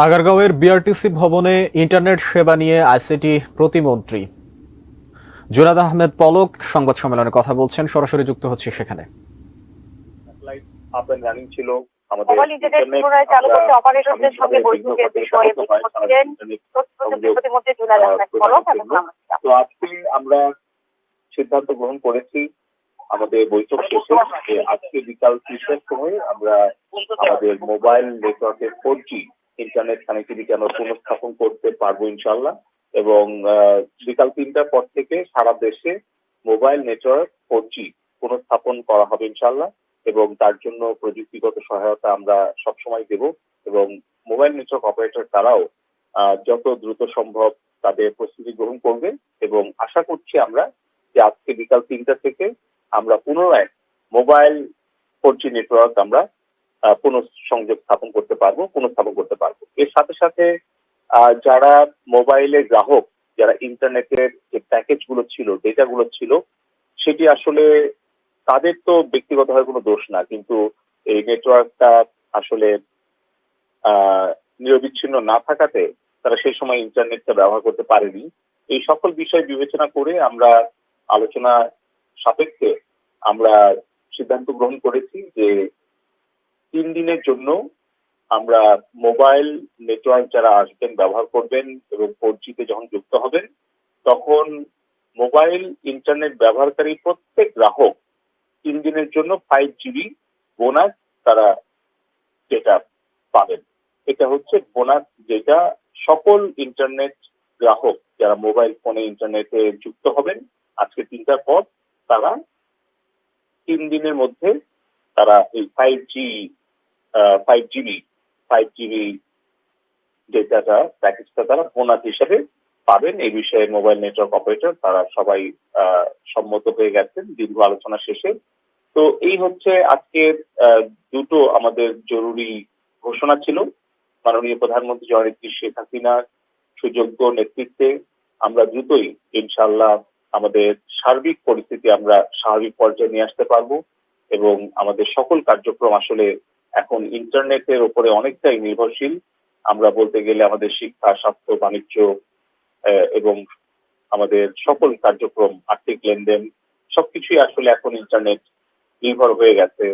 আগারগাঁওয়ের BRTC ভবনে internet সেবা নিয়ে আইসিটি প্রতিমন্ত্রী জুনায়েদ আহমেদ পলক সংবাদ সম্মেলনে কথা বলছেন। সরাসরি যুক্ত হচ্ছে সেখানে। আপ এন্ড রানিং ছিল আমাদের ইন্টারনেট পুনরায় চালু করতে অপারেটরদের সঙ্গে বৈঠকের বিষয়ে ব্রিফ করছিলেন তথ্য প্রতিমন্ত্রী জুনায়েদ আহমেদ পলক এবং তো আজকে আমরা সিদ্ধান্ত গ্রহণ করেছি আমাদের বৈঠক শেষে যে আজকে বিকাল 3টার সময় আমরা আমাদের মোবাইল নেটওয়ার্কের 4G ইন্টারনেট কানেক্টিভিটি আমরা পুনঃস্থাপন করতে পারবো ইনশাআল্লাহ। এবং বিকাল 3টার পর থেকে সারা দেশে মোবাইল নেটওয়ার্ক 4G পুনঃস্থাপন করা হবে ইনশাআল্লাহ। এবং তার জন্য প্রযুক্তিগত সহায়তা আমরা সবসময় দেব এবং মোবাইল নেটওয়ার্ক অপারেটর তারাও যত দ্রুত সম্ভব তাদের প্রস্তুতি গ্রহণ করবে এবং আশা করছি আমরা যে আজকে বিকাল 3টা থেকে আমরা পুনরায় মোবাইল 4G নেটওয়ার্ক আমরা পুনঃসংযোগ পুনঃস্থাপন করতে পারবো। এর সাথে সাথে যারা মোবাইলের গ্রাহক, যারা ইন্টারনেটের যে প্যাকেজ গুলো ছিল, ডেটা গুলো ছিল, সেটি আসলে তাদের তো ব্যক্তিগতভাবে কোনো দোষ না, কিন্তু এই নেটওয়ার্কটা আসলে নিরবিচ্ছিন্ন না থাকাতে তারা সেই সময় ইন্টারনেটটা ব্যবহার করতে পারেনি। এই সকল বিষয় বিবেচনা করে আমরা আলোচনা সাপেক্ষে আমরা সিদ্ধান্ত গ্রহণ করেছি যে 3 দিনের জন্য আমরা মোবাইল নেটওয়ার্ক যারা আসবেন, ব্যবহার করবেন এবং 4G তে যখন যুক্ত হবেন তখন মোবাইল ইন্টারনেট ব্যবহারকারী প্রত্যেক গ্রাহক 3 দিনের জন্য 5GB বোনাস তারা যেটা পাবেন। এটা হচ্ছে বোনাস যেটা সকল ইন্টারনেট গ্রাহক যারা মোবাইল ফোনে ইন্টারনেটে যুক্ত হবেন আজকে 3টার পর তারা 3 দিনের মধ্যে তারা এই 5GB ডেটাটা প্যাকেজটা তারা বোনাস হিসেবে পাবেন। এই বিষয়ে মোবাইল নেটওয়ার্ক অপারেটর তারা সবাই সম্মত হয়ে গেছেন দীর্ঘ আলোচনা শেষে। তো এই হচ্ছে আজকের দুটো আমাদের জরুরি ঘোষণা ছিল। মাননীয় প্রধানমন্ত্রী জননেত্রী শেখ হাসিনার সুযোগ্য নেতৃত্বে আমরা দ্রুতই ইনশাআল্লাহ আমাদের সার্বিক পরিস্থিতি আমরা স্বাভাবিক পর্যায়ে নিয়ে আসতে পারবো এবং আমাদের সকল কার্যক্রম আসলে এখন ইন্টারনেটের উপরে অনেকটাই নির্ভরশীল। আমরা বলতে গেলে আমাদের শিক্ষা, স্বাস্থ্য, বাণিজ্য এবং আমাদের সকল কার্যক্রম, আর্থিক লেনদেন সবকিছুই আসলে এখন ইন্টারনেট নির্ভর হয়ে গেছে।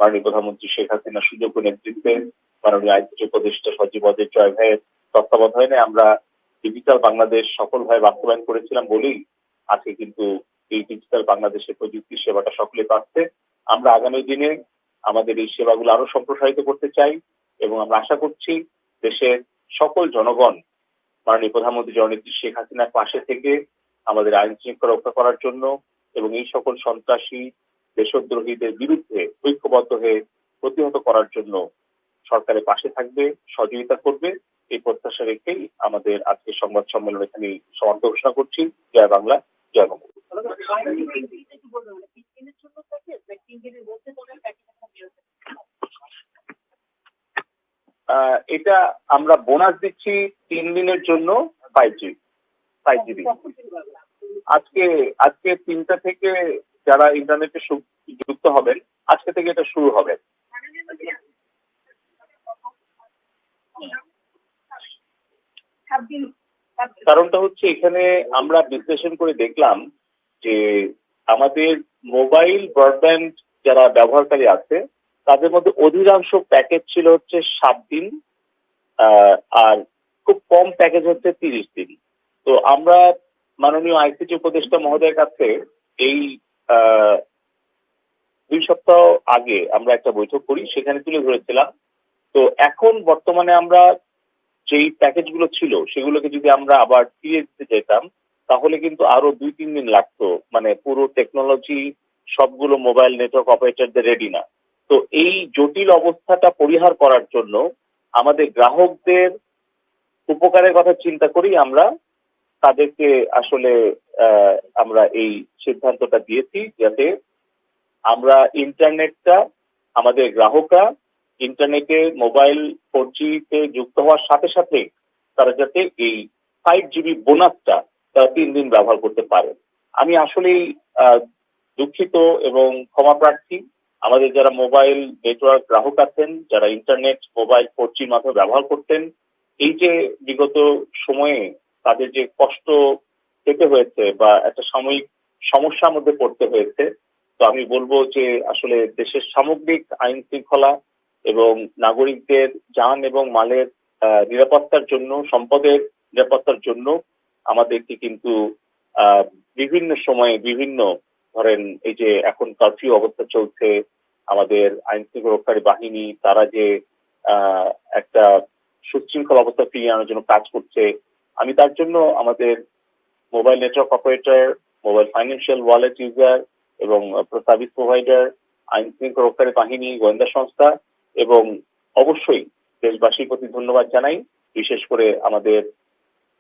মাননীয় প্রধানমন্ত্রী শেখ হাসিনার সুযোগ্য নেতৃত্বে মাননীয় আইসিটি উপদেষ্টা সজীব ওয়াজেদ জয় ভাইয়ের তত্ত্বাবধানে আমরা ডিজিটাল বাংলাদেশ সফলভাবে বাস্তবায়ন করেছিলাম বলেই আজকে কিন্তু এই ডিজিটাল বাংলাদেশের প্রযুক্তি সেবাটা সকলে পাচ্ছে। আমরা আগামী দিনে আমাদের এই সেবাগুলো আরো সম্প্রসারিত করতে চাই এবং আমরা আশা করছি দেশের সকল জনগণ মাননীয় প্রধানমন্ত্রী জননেত্রী শেখ হাসিনার পাশে থেকে আমাদের আইন শৃঙ্খলা রক্ষা করার জন্য এবং এই সকল সন্ত্রাসী দেশদ্রোহীদের বিরুদ্ধে ঐক্যবদ্ধ হয়ে প্রতিহত করার জন্য সরকারের পাশে থাকবে, সহযোগিতা করবে। এই প্রত্যাশা রেখেই আমাদের আজকে সংবাদ সম্মেলন এখানে সমাপ্ত ঘোষণা করছি। জয় বাংলা, জয় বঙ্গ। এটা আমরা বোনাস দিচ্ছি 3 দিনের জন্য 5GB। আজকে 3টা থেকে যারা ইন্টারনেটে যুক্ত হবেন আজকে থেকে এটা শুরু হবে। কারণটা হচ্ছে এখানে আমরা বিশ্লেষণ করে দেখলাম যে আমাদের মোবাইল ব্রডব্যান্ড যারা ব্যবহারকারী আছে তাদের মধ্যে অধিকাংশ প্যাকেজ ছিল হচ্ছে 7 দিন আর খুব কম প্যাকেজ হচ্ছে 30 দিন। তো আমরা মাননীয় আইসিটি উপদেষ্টা মহোদয়ের কাছে এই 2 সপ্তাহ আগে আমরা একটা বৈঠক করি, সেখানে তুলে ধরেছিলাম। তো এখন বর্তমানে আমরা যেই প্যাকেজ গুলো ছিল সেগুলোকে যদি আমরা আবার ফিরিয়ে দিতে যেতাম তাহলে কিন্তু আরো 2-3 দিন লাগতো, মানে পুরো টেকনোলজি সবগুলো মোবাইল নেটওয়ার্ক অপারেটরদের রেডি না। তো এই জটিল অবস্থাটা পরিহার করার জন্য আমাদের গ্রাহকদের উপকারের কথা চিন্তা করেই আমরা তাদেরকে আসলে আমরা এই সিদ্ধান্তটা দিয়েছি যাতে আমরা ইন্টারনেটটা আমাদের গ্রাহকরা ইন্টারনেটে মোবাইল 4G তে যুক্ত হওয়ার সাথে সাথে তারা যাতে এই 5GB বোনাসটা তারা 3 দিন ব্যবহার করতে পারে। আমি আসলেই দুঃখিত এবং ক্ষমা প্রার্থী আমাদের যারা মোবাইল নেটওয়ার্ক গ্রাহক আছেন, যারা ইন্টারনেট মোবাইল 4G মাধ্যমে ব্যবহার করতেন এই যে বিগত সময়ে তাদের যে কষ্ট পেতে হয়েছে বা একটা সাময়িক সমস্যার মধ্যে পড়তে হয়েছে, তো আমি বলবো যে আসলে দেশের সামগ্রিক আইন শৃঙ্খলা এবং নাগরিকদের যান এবং মালের নিরাপত্তার জন্য, সম্পদের নিরাপত্তার জন্য আমাদেরকে কিন্তু আহ, বিভিন্ন সময়ে বিভিন্ন, ধরেন এই যে এখন কারফিউ অবস্থা চলছে, আমাদের আইন শৃঙ্খলা বাহিনী তারা যে আহ, একটা সুশৃঙ্খল অবস্থা ফিরিয়ে আনার জন্য কাজ করছে, আমি তার জন্য আমাদের mobile network operator, mobile financial wallet user এবং সার্ভিস প্রোভাইডার, আইন শৃঙ্খলা বাহিনী, গোয়েন্দা সংস্থা এবং অবশ্যই দেশবাসীর প্রতি ধন্যবাদ জানাই। বিশেষ করে আমাদের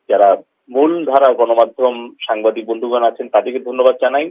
যারা মূলধারা গণমাধ্যম সাংবাদিক বন্ধুগণ আছেন তাদেরকে ধন্যবাদ জানাই।